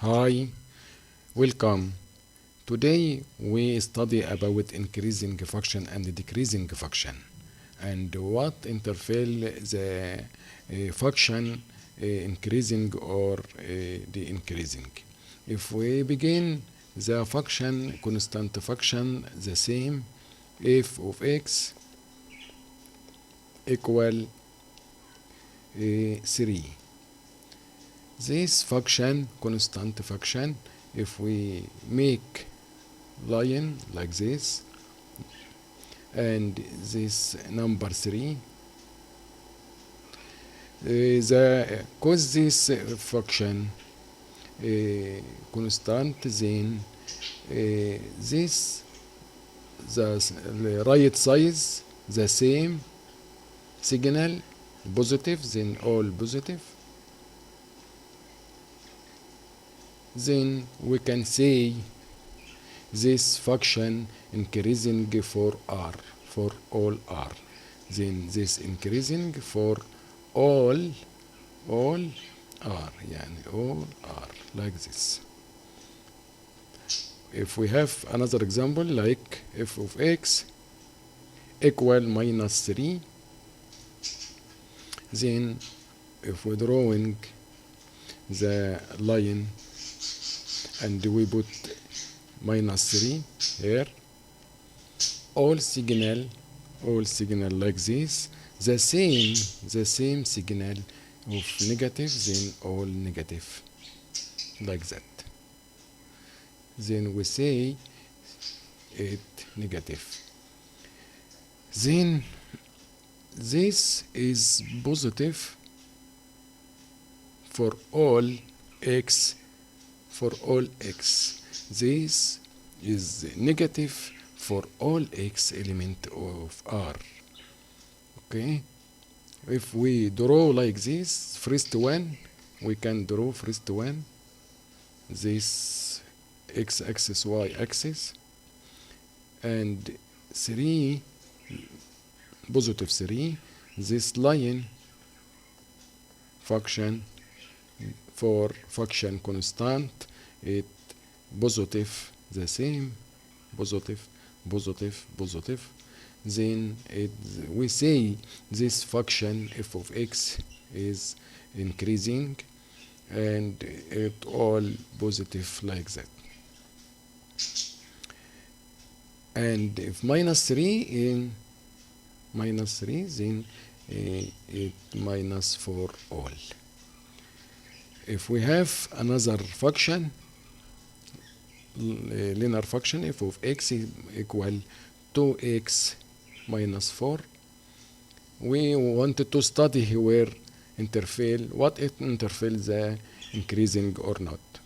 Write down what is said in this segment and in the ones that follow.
Hi, welcome. Today we study about increasing function and decreasing function and what interfere the function increasing or the increasing. If we begin the function constant function the same f of x equal 3. This function constant function, if we make line like this and this number 3, cause this function constant, then this the right size the same signal positive, then all positive, then we can say this function increasing for r, for all r, then this increasing for all r, يعني all r, like this. If we have another example like f of x equal minus 3, then if we're drawing the line and we put minus 3 here, all signal like this, the same signal of negative, then all negative, like that. Then we say it negative. Then this is positive for all x, this is negative for all x element of r. Okay, if we draw like this, first one, we can draw first one, this x-axis, y-axis, and 3, positive 3, this line function for function constant, it positive the same, positive, then we say this function f of x is increasing and it all positive like that. And if minus 3 in minus 3, then it minus for all. If we have another function, linear function f of x equal 2x minus 4, we wanted to study here interfere, what it interfere the increasing or not.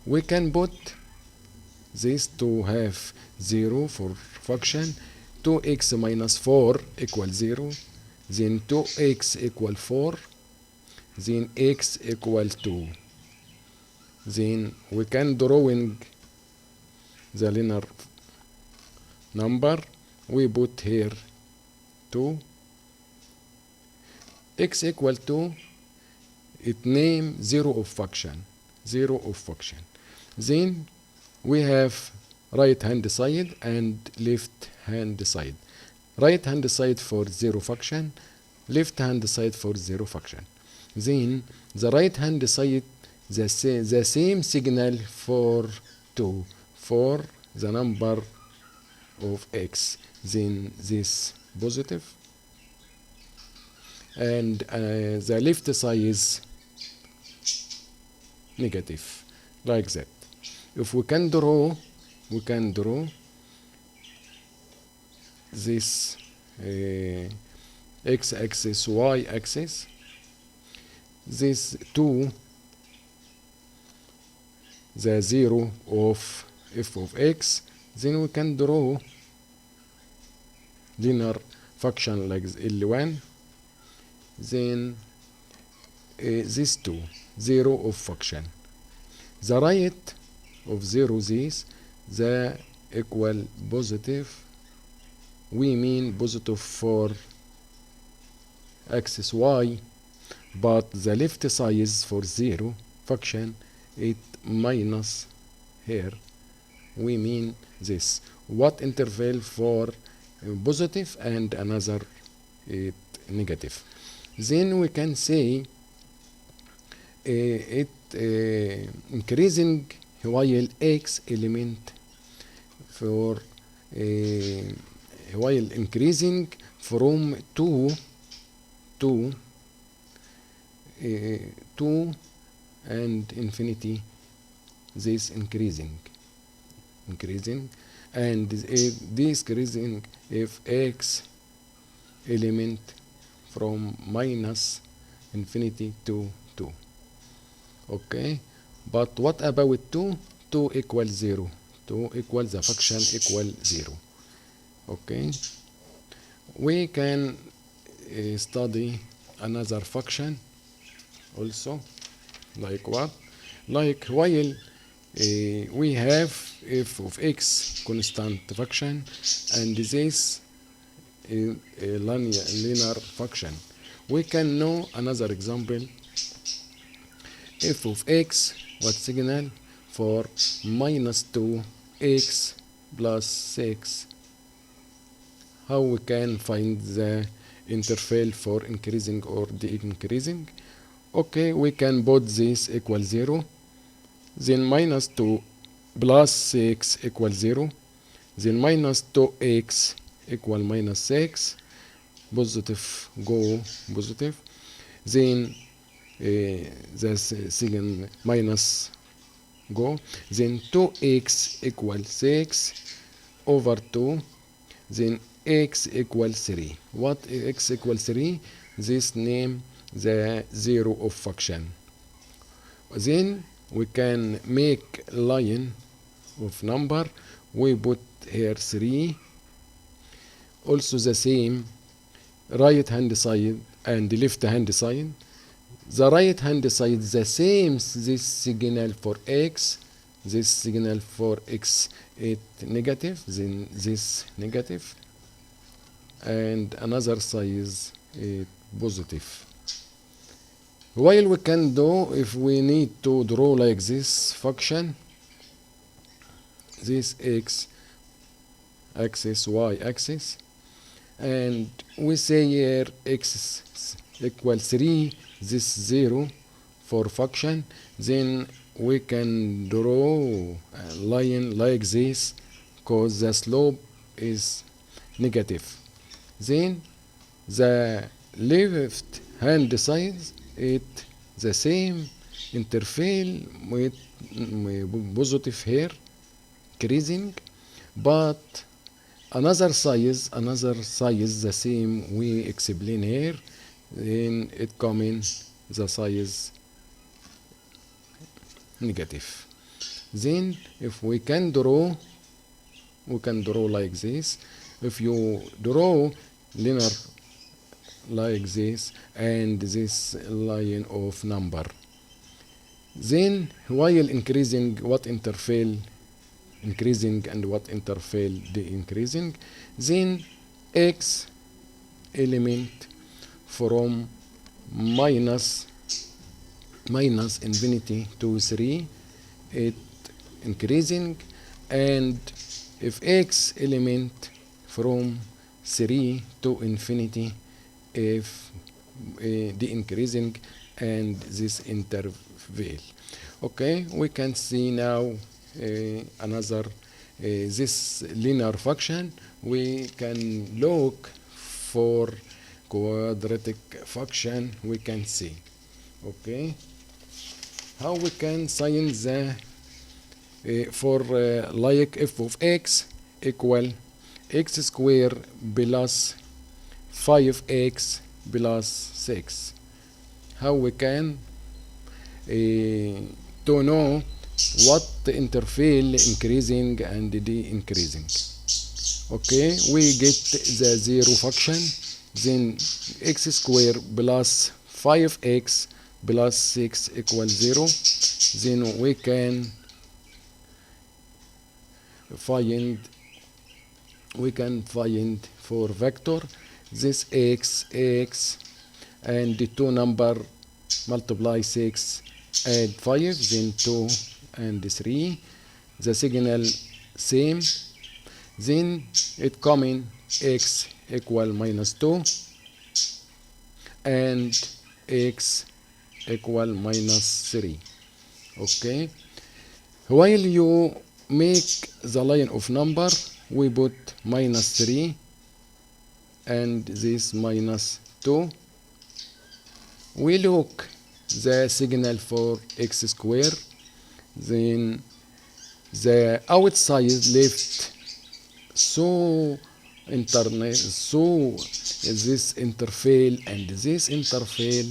We can put this to have 0 for function 2x minus 4 equal 0, then 2x equal 4, then x equal 2. Then we can drawing the linear number, we put here 2, x equal 2, it name 0 of function. Then we have right hand side and left hand side. Right hand side for 0 function, left hand side for 0 function. Then the right hand side the same signal for 2, for the number of x, then this positive, and the left side is negative, like that. If we can draw this x-axis, y-axis, this 2, the 0 of f of x, then we can draw linear function like L1, then this 2, 0 of function. The right of 0 this, the equal positive, we mean positive for axis y, but the left side for 0 function it minus here, we mean this. What interval for positive and another it negative. Then we can say it increasing while x element for while increasing from 2 to 2 and infinity, this increasing and decreasing if x element from minus infinity to 2. Okay, but what about 2? 2 equals 0. 2 equals the function equal 0. Okay, we can study another function also, like what? Like while we have f of x constant function and this a linear function. We can know another example. F of x, what signal for minus 2x plus 6. How we can find the interval for increasing or decreasing? Okay, we can put this equal 0, then minus 2 plus 6 equal 0, then minus 2x equal minus 6, positive go positive, then the second minus go, then 2x equal 6 over 2, then x equal 3. What x equal 3? This name the zero of function. Then we can make line of number. We put here 3. Also the same right hand side and left hand side. The right hand side the same, this signal for x, this signal for x it negative, then this negative, and another size it positive. While we can do, if we need to draw like this function, this x axis, y axis, and we say here x equal 3, this 0 for function, then we can draw a line like this because the slope is negative. Then the left hand side it the same interval with positive here increasing, but another size the same we explain here, then it come in the size negative. Then if we can draw like this. If you draw linear like this and this line of number, then while increasing, what interval increasing and what interval decreasing, then x element from minus infinity to 3 it increasing, and if x element from 3 to infinity if the increasing and this interval. Okay, we can see now another this linear function. We can look for quadratic function. We can see, okay, how we can sign the for like f of x equal x square plus 5x plus 6. How we can to know what the interval increasing and decreasing. Okay, we get the zero function, then x square plus 5x plus 6 equals 0. Then we can find for vector this x and the two number multiply 6 add 5, then 2 and 3, the signal same, then it coming x equal minus 2 and x equal minus 3. Okay, while you make the line of number, we put minus 3 and this minus 2. We look the signal for x square, then the outside left so so this interval and this interval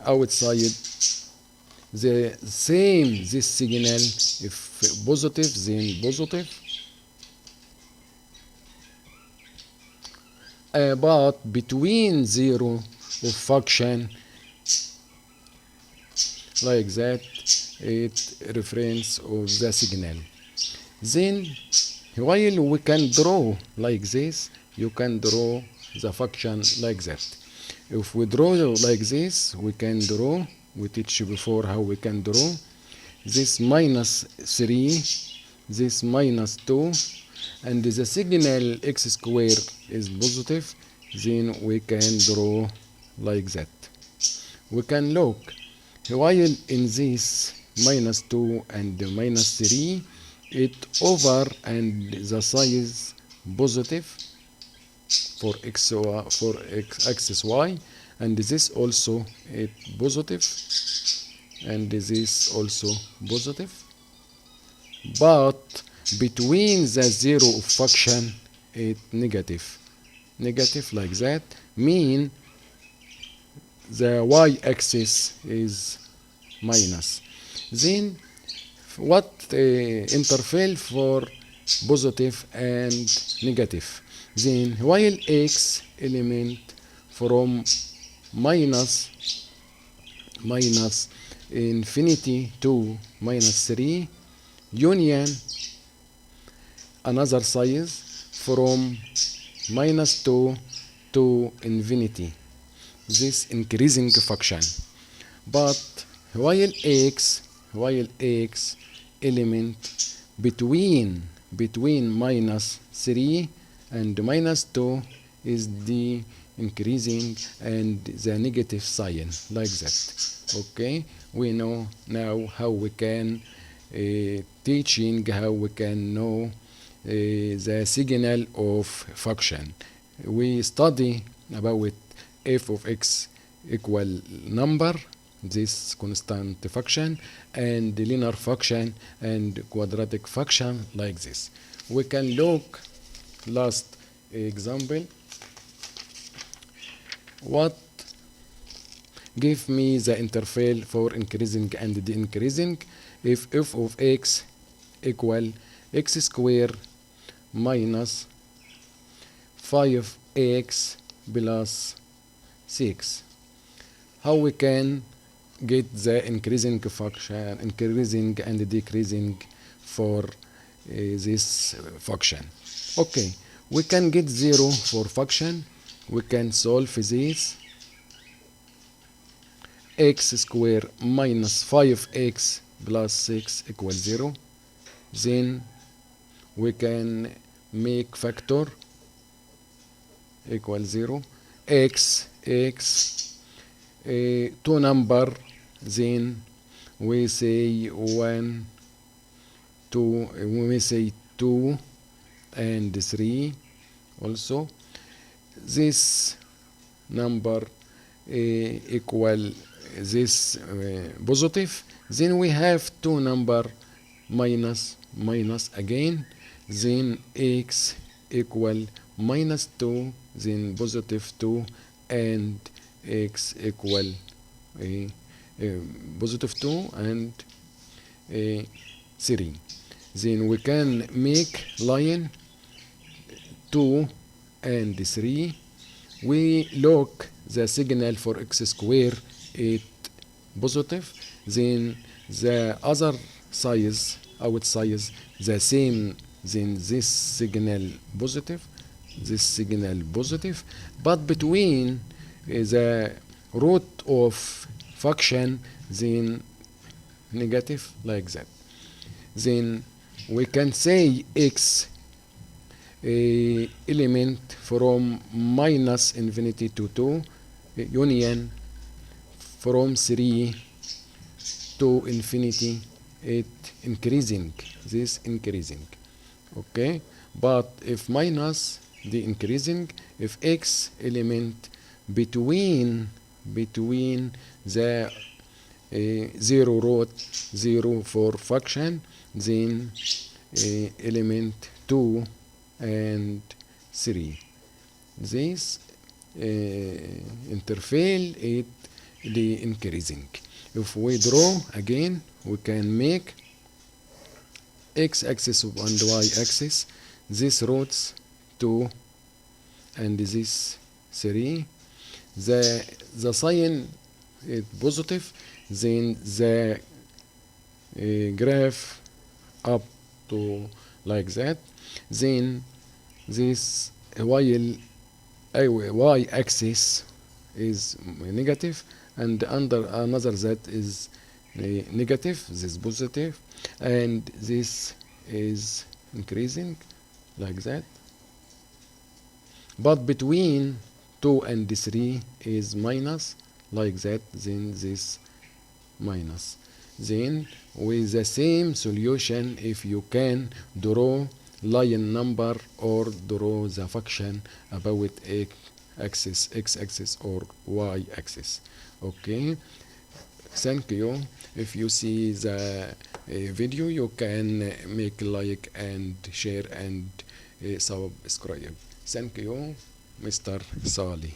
outside the same this signal, if positive then positive, but between zero of function like that, it reference of the signal. Then while we can draw like this, you can draw the function like that. If we draw like this, we can draw, we teach you before how we can draw this minus 3, this minus 2, and the signal x square is positive, then we can draw like that. We can look while in this minus 2 and minus 3, it over and the size positive for x axis y, and this also it positive and this also positive, but between the zero of function it negative like that, mean the y-axis is minus. Then what interval for positive and negative? Then while x element from minus infinity to minus 3 union another size from minus 2 to infinity, this increasing function. But while x element between minus 3 and minus 2 is the increasing and the negative sign like that. Okay, we know now how we can teaching how we can know the signal of function. We study about f of x equal number, this constant function, and linear function and quadratic function like this. We can look last example. What give me the interval for increasing and decreasing? If f of x equal x square minus 5x plus 6, how we can get the increasing function, increasing and decreasing for this function? Okay, we can get 0 for function. We can solve this. X square minus 5x plus 6 equals 0. Then we can make factor equal 0. X two number, then we say 1 2, we say 2 and 3 also. This number equal this positive, then we have two number minus again, then x equal minus 2, then positive 2, and x equal positive 2 and 3. Then we can make line 2 and 3. We look the signal for x square it positive, then the other size outside the same, then this signal positive, but between the root of function, then negative like that. Then we can say x element from minus infinity to 2 union from 3 to infinity, it increasing, this increasing. Okay, but if minus the increasing, if x element between the 0 root 0 for function, then element 2 and 3, this interval it the increasing. If we draw again, we can make x-axis and y-axis, this roots 2 and this 3. The sign is positive, then the graph up to like that. Then this y-axis is negative, and under another that is negative, this positive, and this is increasing like that. But between 2 and 3 is minus like that, then this minus. Then with the same solution, if you can draw line number or draw the function about x-axis or y-axis. Okay, thank you. If you see the video, you can make like and share and subscribe. Thank you, Mr. Sali.